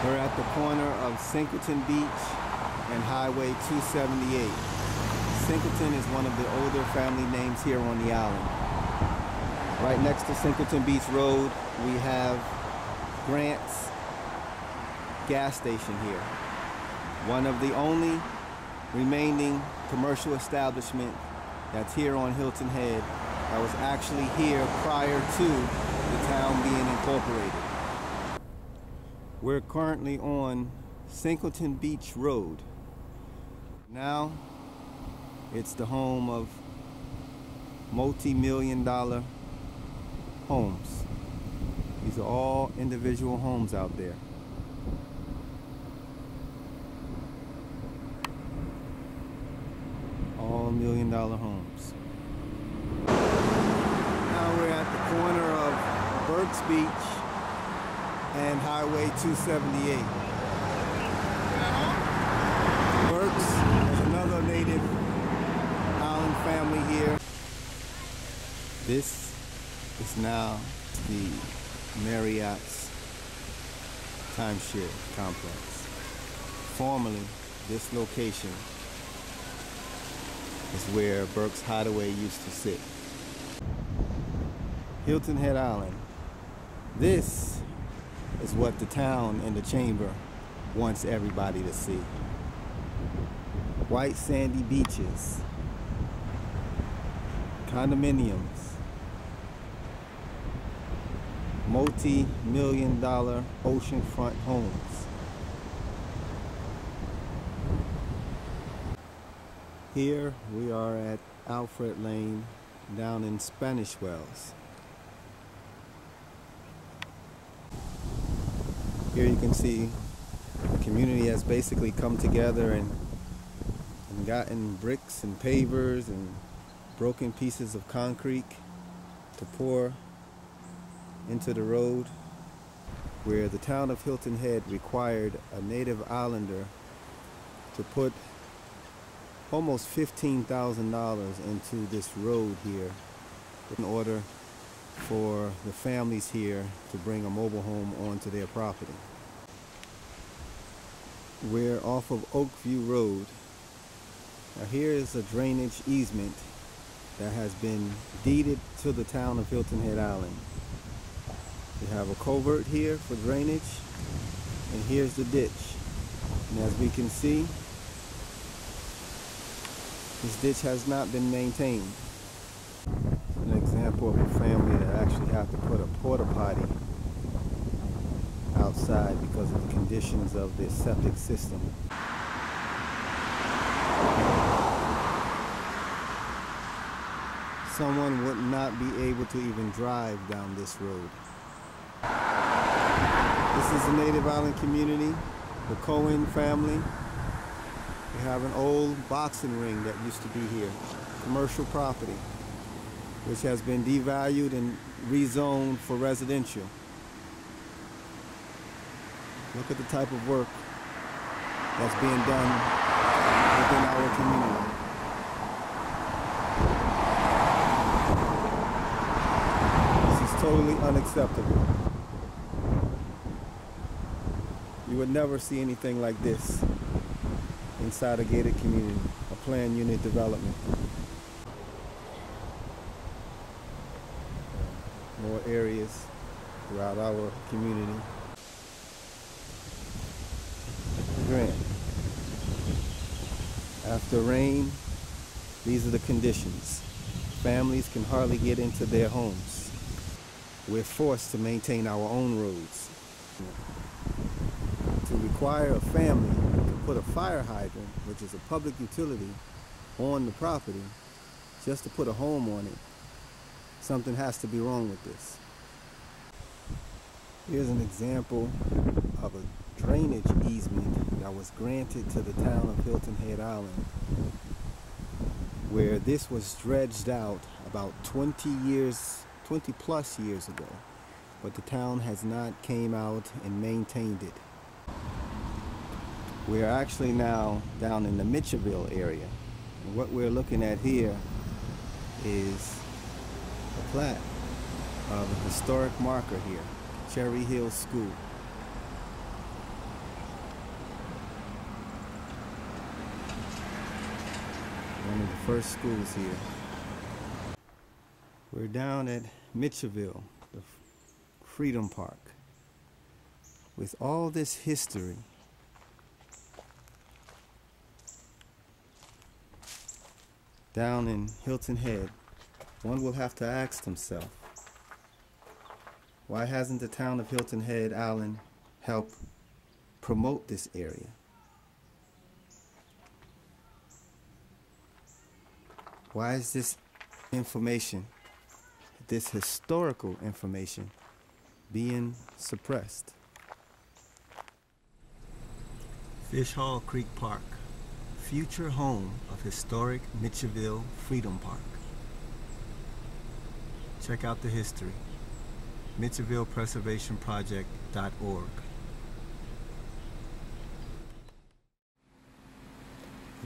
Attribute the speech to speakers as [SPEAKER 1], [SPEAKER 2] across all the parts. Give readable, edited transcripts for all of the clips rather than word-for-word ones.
[SPEAKER 1] We're at the corner of Singleton Beach and Highway 278. Singleton is one of the older family names here on the island. Right next to Singleton Beach Road, we have Grant's gas station here. One of the only remaining commercial establishment that's here on Hilton Head that was actually here prior to the town being incorporated. We're currently on Singleton Beach Road. Now, it's the home of multi-million-dollar homes. These are all individual homes out there. All million-dollar homes. Now we're at the corner of Burks Beach and Highway 278. Burks is another native island family here. This is now the Marriott's timeshare complex. Formerly, this location is where Burke's Hideaway used to sit. Hilton Head Island. This is what the town and the chamber wants everybody to see. White sandy beaches, condominiums, multi-million-dollar oceanfront homes. Here we are at Alfred Lane down in Spanish Wells. Here you can see the community has basically come together and gotten bricks and pavers and broken pieces of concrete to pour into the road, where the town of Hilton Head required a native islander to put almost $15,000 into this road here in order for the families here to bring a mobile home onto their property. We're off of Oakview Road. Now here is a drainage easement that has been deeded to the town of Hilton Head Island. We have a culvert here for drainage, and here's the ditch. And as we can see, this ditch has not been maintained. An example of a family that actually had to put a porta potty outside because of the conditions of their septic system. Someone would not be able to even drive down this road. This is a native island community, the Cohen family. We have an old boxing ring that used to be here, commercial property, which has been devalued and rezoned for residential. Look at the type of work that's being done within our community. This is totally unacceptable. You would never see anything like this inside a gated community, a planned unit development. More areas throughout our community. Grant. After rain, these are the conditions. Families can hardly get into their homes. We're forced to maintain our own roads. To require a family to put a fire hydrant, which is a public utility, on the property, just to put a home on it, something has to be wrong with this. Here's an example of a drainage easement that was granted to the town of Hilton Head Island, where this was dredged out about 20 plus years ago, but the town has not came out and maintained it. We're actually now down in the Mitchellville area, and what we're looking at here is a plaque of a historic marker here, Cherry Hill School. one of the first schools here. We're down at Mitchellville, the Freedom Park. With all this history, down in Hilton Head, one will have to ask himself, why hasn't the town of Hilton Head Island helped promote this area? Why is this information, this historical information, being suppressed? Fish Hall Creek Park, future home of historic Mitchellville Freedom Park. Check out the history, mitchellvillepreservationproject.org.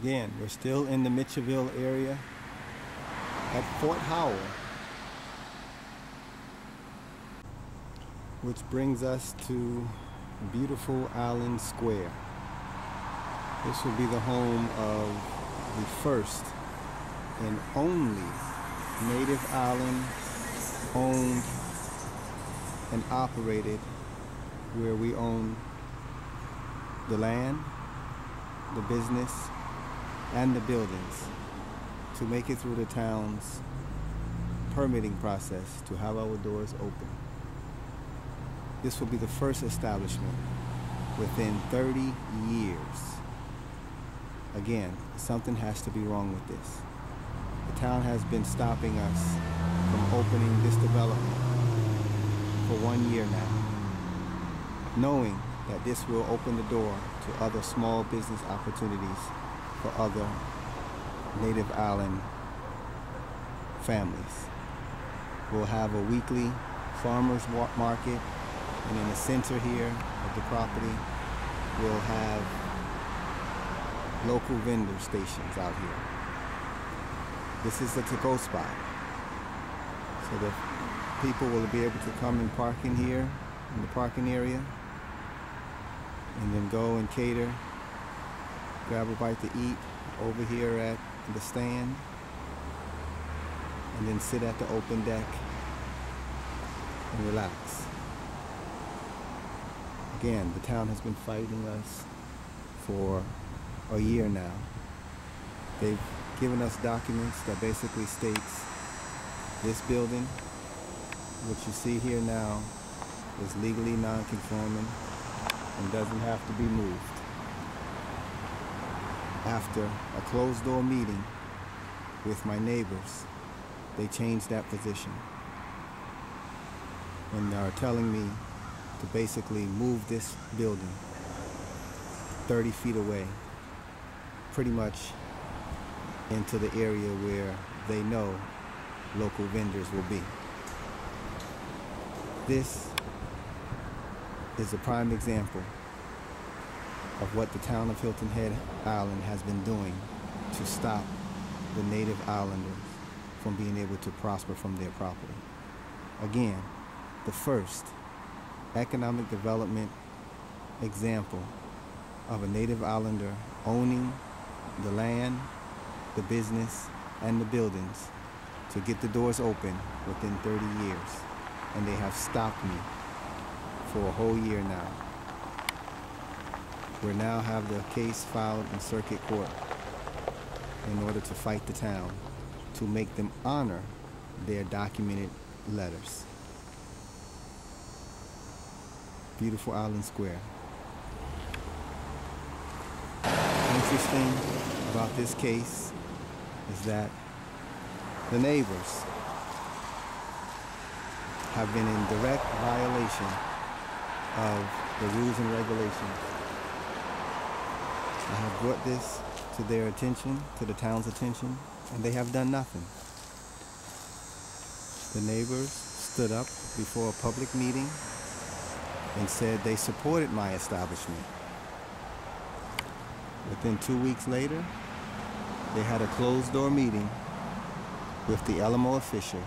[SPEAKER 1] Again, we're still in the Mitchellville area at Fort Howell, which brings us to beautiful Island Square. This will be the home of the first and only native island owned and operated, where we own the land, the business, and the buildings to make it through the town's permitting process to have our doors open. This will be the first establishment within 30 years. Again, something has to be wrong with this. The town has been stopping us from opening this development for 1 year now, knowing that this will open the door to other small business opportunities for other native island families. We'll have a weekly farmers market, and in the center here of the property, we'll have local vendor stations out here. This is a to-go spot, so that people will be able to come and park in here, in the parking area, and then go and cater, grab a bite to eat over here at the stand, and then sit at the open deck and relax. Again, the town has been fighting us for a year now. They've given us documents that basically states this building, what you see here now, is legally non-conforming and doesn't have to be moved. After a closed-door meeting with my neighbors, they changed that position and are telling me to basically move this building 30 feet away, pretty much into the area where they know local vendors will be. This is a prime example of what the town of Hilton Head Island has been doing to stop the native islanders from being able to prosper from their property. Again, the first economic development example of a native islander owning the land, the business, and the buildings to get the doors open within 30 years. And they have stopped me for a whole year now. We now have the case filed in circuit court in order to fight the town to make them honor their documented letters. Beautiful Island Square. Interesting about this case is that the neighbors have been in direct violation of the rules and regulations. I have brought this to their attention, to the town's attention, and they have done nothing. The neighbors stood up before a public meeting and said they supported my establishment. Within 2 weeks later, they had a closed-door meeting with the LMO official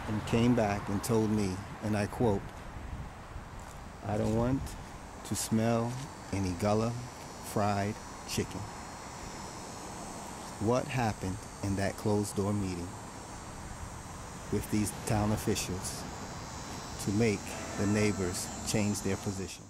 [SPEAKER 1] and came back and told me, and I quote, "I don't want to smell any Gullah fried chicken." What happened in that closed-door meeting with these town officials to make the neighbors change their position?